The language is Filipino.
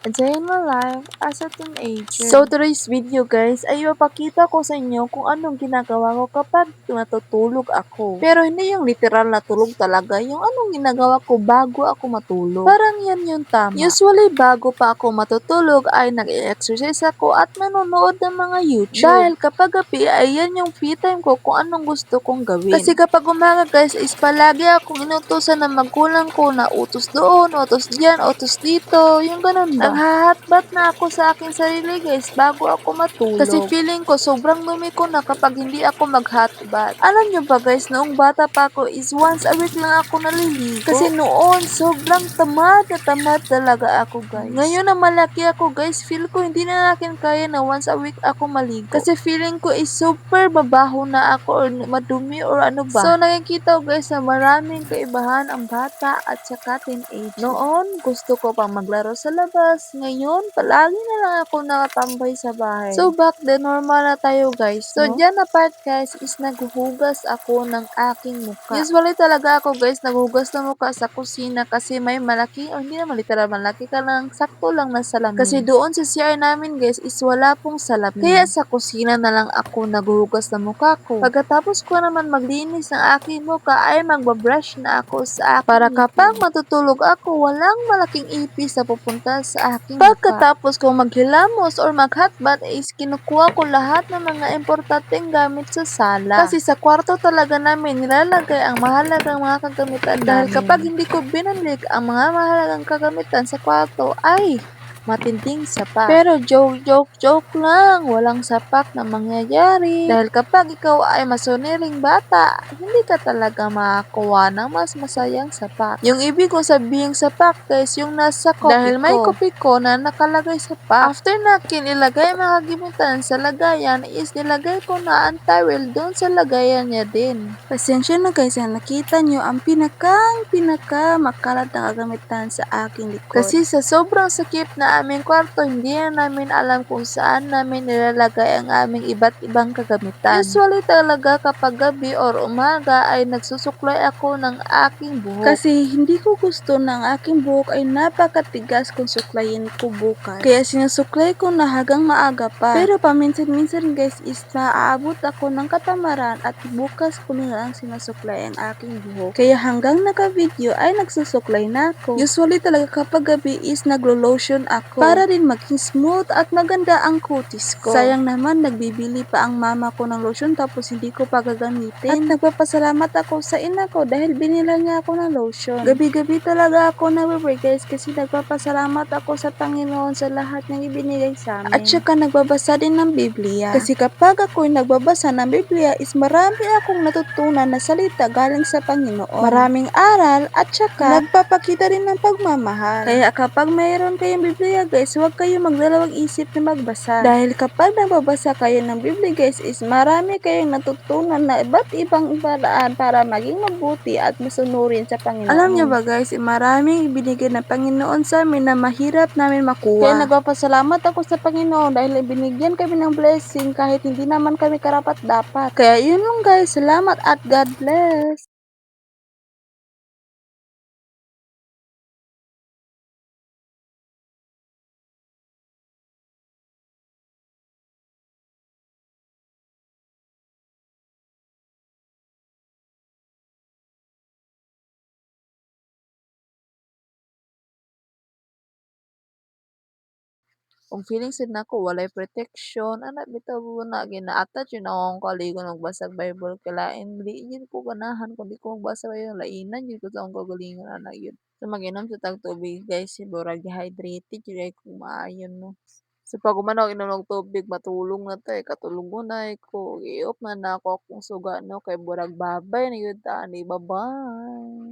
A day in my life as a teenager. So today's video guys ay ipapakita ko sa inyo kung anong ginagawa ko kapag natutulog ako. Pero hindi yung literal na tulog talaga, yung anong ginagawa ko bago ako matulog. Parang yan yung tama. Usually bago pa ako matutulog ay nag-exercise ako at nanonood ng mga YouTube. Dahil kapag gabi ay yan yung free time ko kung anong gusto kong gawin. Kasi kapag umaga guys is palagi akong inutusan ng magulang ko na utos doon, utos diyan, utos dito, yung ganun ba. Naghahatbat na ako sa aking sarili guys bago ako matulog. Kasi feeling ko sobrang dumi ko na kapag hindi ako maghatbat. Alam nyo ba guys, noong bata pa ako is once a week lang ako naliligo. Kasi noon sobrang tamad na tamad talaga ako guys. Ngayon na malaki ako guys, feel ko hindi na akin kaya na once a week ako maligo. Kasi feeling ko is super babaho na ako or madumi or ano ba. So nakikita ko guys na maraming kaibahan ang bata at saka teenage. Noon gusto ko pang maglaro sa labas. Ngayon, palagi na lang ako nakatambay sa bahay. So, back then, normal na tayo, guys. So, dyan na part, guys, is naghuhugas ako ng aking mukha. Usually talaga ako, guys, naghuhugas ng mukha sa kusina kasi may malaki, o hindi naman literal malaki ka lang, sakto lang na salamin. Kasi doon sa CR namin, guys, is wala pong salamin. Kaya sa kusina na lang ako naghuhugas ng mukha ko. Pagkatapos ko naman maglinis ng aking mukha, ay magbabrush na ako sa aking para kapag matutulog ako, walang malaking ipis na pupunta sa aking mukha. Pagkatapos kong maghilamos or maghatbat is kinukuha ko lahat ng mga importanteng gamit sa sala. Kasi sa kwarto talaga namin nilalagay ang mahalagang mga kagamitan dahil kapag hindi ko binalik ang mga mahalagang kagamitan sa kwarto ay matinding sapak. Pero joke lang, walang sapak na mangyayari. Dahil kapag ikaw ay masoniring bata, hindi ka talaga makakuha ng mas masayang sapak. Yung ibig ko sabihing sapak guys, yung nasa kopi dahil may kopi ko na nakalagay sapak. After nakin ilagay mga gimitan sa lagayan is nilagay ko na ang towel doon sa lagayan niya din. Pasensya na guys, nakita nyo ang pinaka makalat na kagamitan sa aking likod. Kasi sa sobrang sakip na aming kwarto, hindi na namin alam kung saan namin nilalagay ang aming iba't ibang kagamitan. Usually talaga kapag gabi or umaga ay nagsusuklay ako ng aking buhok. Kasi hindi ko gusto na ang aking buhok ay napakatigas kung suklayin ko bukas. Kaya sinusuklay ko na hanggang maaga pa. Pero paminsan-minsan guys is naaabot ako ng katamaran at bukas ko na lang sinusuklay ang aking buhok. Kaya hanggang naka-video ay nagsusuklay na ako. Usually talaga kapag gabi is naglo-lotion ako para din maging smooth at maganda ang kutis ko. Sayang naman nagbibili pa ang mama ko ng lotion tapos hindi ko pa gagamitin. At nagpapasalamat ako sa ina ko dahil binila niya ako ng lotion. Gabi-gabi talaga ako nagbe-pray guys kasi nagpapasalamat ako sa Panginoon sa lahat ng ibinigay sa amin. At saka nagbabasa din ng Biblia. Kasi kapag ako'y nagbabasa ng Biblia is marami akong natutunan na salita galing sa Panginoon. Maraming aral at saka nagpapakita rin ng pagmamahal. Kaya kapag mayroon kayong Biblia guys, huwag kayong magdalawang isip na magbasa. Dahil kapag nagbabasa kayo ng Biblia guys is marami kayong natutunan na iba't ibang paraan para maging mabuti at masunurin sa Panginoon. Alam niyo ba guys, maraming ibinigay ng Panginoon sa amin na mahirap namin makuha. Kaya nagpapasalamat ako sa Panginoon dahil binigyan kami ng blessing kahit hindi naman kami karapat dapat. Kaya yun lang guys, salamat at God bless. Kung feeling sad nako walay protection ana bitaw na gina-attach yun akong kaugalingon magbasa Bible kay lain di gyud ko ganahan kung di ko magbasa Bible lainan gyud ko sa akong kaugalingon ana gyud. So mag-inom sa tag tubig guys murag dehydrated gyud ay ko maayo no. So pag humanaw inom og tubig matulog na ta katulog-unay ko i-off na ako akong suga no kay murag babay na gyud ta ani bye-bye.